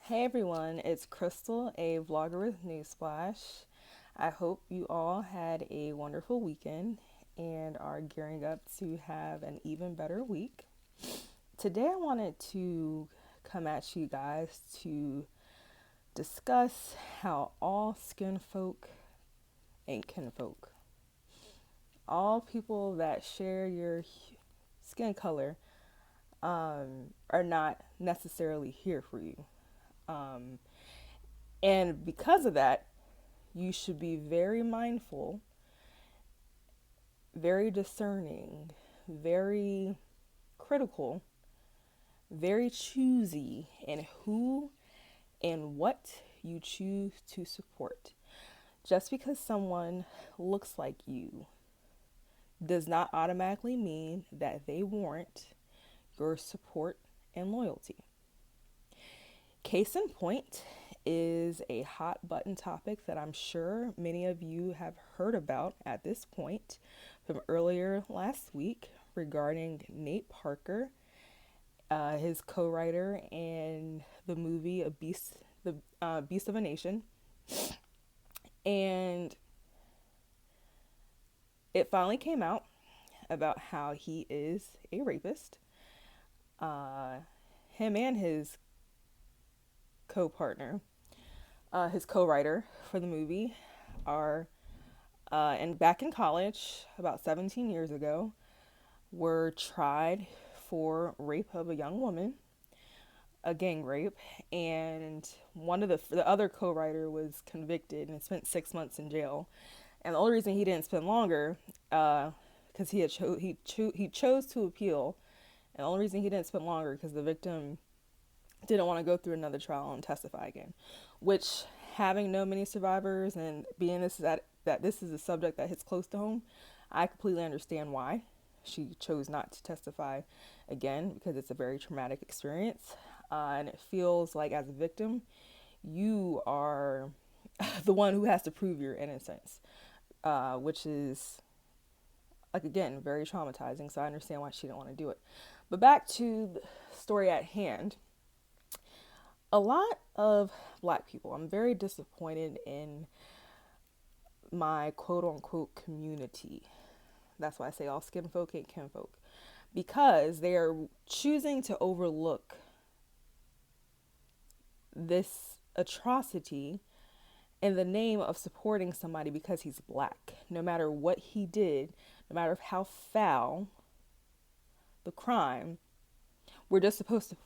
Hey everyone, it's Crystal, a vlogger with NuSplash. I hope you all had a wonderful weekend and are gearing up to have an even better week. Today I wanted to come at you guys to discuss how all skin folk ain't kinfolk. All people that share your skin color are not necessarily here for you. Um, and because of that, you should be very mindful, very discerning, very critical, very choosy in who and what you choose to support. Just because someone looks like you does not automatically mean that they warrant your support and loyalty. Case in point is a hot button topic that I'm sure many of you have heard about at this point from earlier last week regarding Nate Parker, his co-writer in the movie Beast of a Nation, and it finally came out about how he is a rapist. Uh, Him and his co-partner, his co-writer for the movie, are and back in college about 17 years ago, were tried for rape of a young woman, a gang rape, and one of the other co-writer was convicted and spent 6 months in jail. And the only reason he didn't spend longer, because he chose to appeal, and the only reason he didn't spend longer because the victim didn't want to go through another trial and testify again. Which, having no many survivors and being that this is a subject that hits close to home, I completely understand why she chose not to testify again, because it's a very traumatic experience, and it feels like as a victim, you are the one who has to prove your innocence, which is, like, again, very traumatizing. So I understand why she didn't want to do it. But back to the story at hand. A lot of black people, I'm very disappointed in my quote unquote community. That's why I say all skin folk ain't kinfolk. Because they are choosing to overlook this atrocity in the name of supporting somebody because he's black. No matter what he did, no matter how foul the crime, we're just supposed to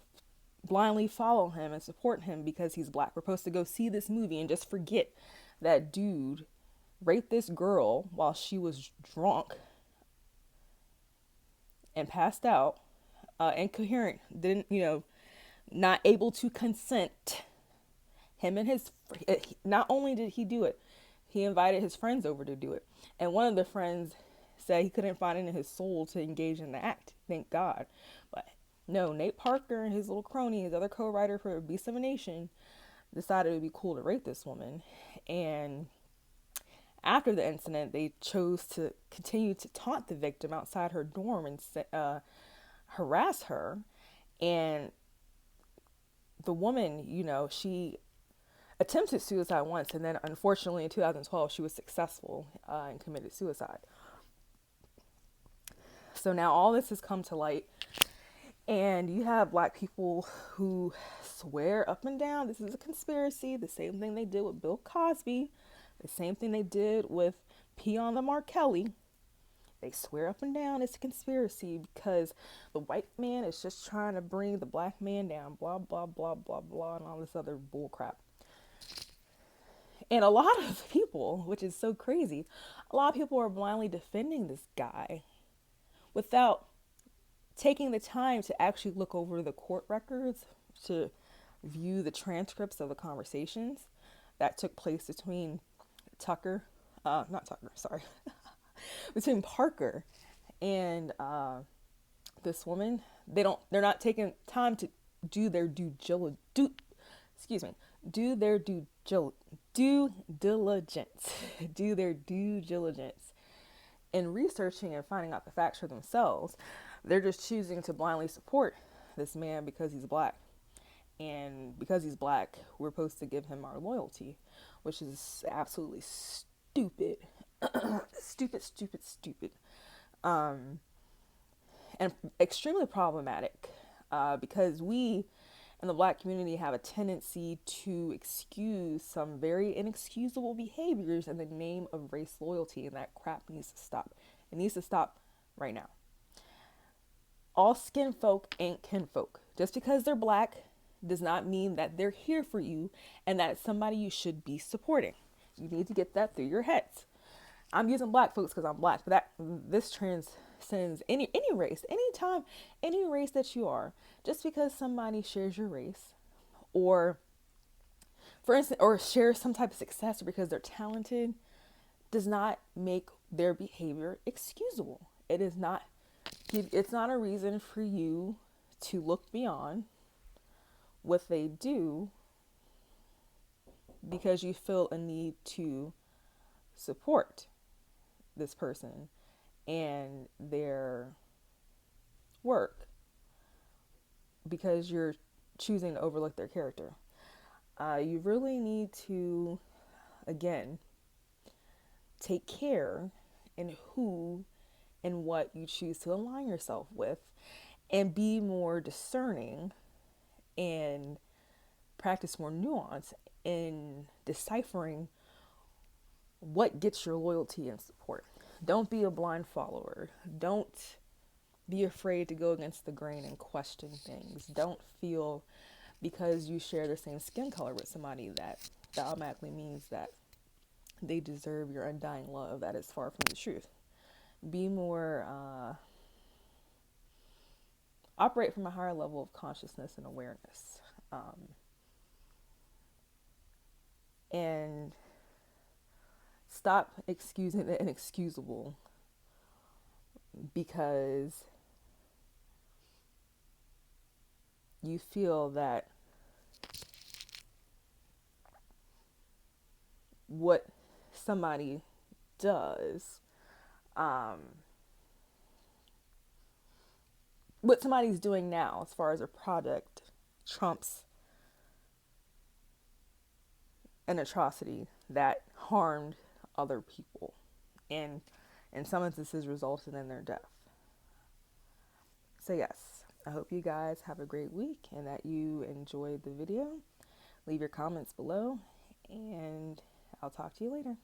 blindly follow him and support him because he's black. We're supposed to go see this movie and just forget that dude raped this girl while she was drunk and passed out, incoherent, didn't, not able to consent. Him and his, not only did he do it, he invited his friends over to do it. And one of the friends said he couldn't find it in his soul to engage in the act. Thank God. But no, Nate Parker and his little crony, his other co-writer for Beast of a Nation, decided it would be cool to rape this woman. And after the incident, they chose to continue to taunt the victim outside her dorm and harass her. And the woman, she attempted suicide once, and then unfortunately in 2012 she was successful and committed suicide. So now all this has come to light, and you have black people who swear up and down this is a conspiracy. The same thing they did with Bill Cosby, the same thing they did with Peon the Mark Kelly. They swear up and down it's a conspiracy because the white man is just trying to bring the black man down, blah, blah, blah, blah, blah, and all this other bull crap. And a lot of people, which is so crazy, a lot of people are blindly defending this guy without taking the time to actually look over the court records, to view the transcripts of the conversations that took place between between Parker and this woman. They're not taking time to do their due diligence. Do their due diligence. Do their due diligence in researching and finding out the facts for themselves. They're just choosing to blindly support this man because he's black. And because he's black, we're supposed to give him our loyalty, which is absolutely stupid. Stupid, stupid, stupid. Um, and extremely problematic because we in the black community have a tendency to excuse some very inexcusable behaviors in the name of race loyalty, and that crap needs to stop. It needs to stop right now. All skin folk ain't kinfolk. Just because they're black does not mean that they're here for you and that it's somebody you should be supporting. You need to get that through your heads. I'm using black folks because I'm black, but this transcends any race, anytime, any race that you are. Just because somebody shares your race, or for instance, or shares some type of success, or because they're talented, does not make their behavior excusable. It is not. It's not a reason for you to look beyond what they do because you feel a need to support this person and their work because you're choosing to overlook their character. You really need to, again, take care in who and what you choose to align yourself with and be more discerning and practice more nuance in deciphering what gets your loyalty and support. Don't be a blind follower. Don't be afraid to go against the grain and question things. Don't feel because you share the same skin color with somebody that automatically means that they deserve your undying love. That is far from the truth. Be more, operate from a higher level of consciousness and awareness. And stop excusing the inexcusable because you feel that what somebody does, what somebody's doing now as far as a product trumps an atrocity that harmed other people and in some instances resulted in their death. So yes, I hope you guys have a great week and that you enjoyed the video. Leave your comments below and I'll talk to you later.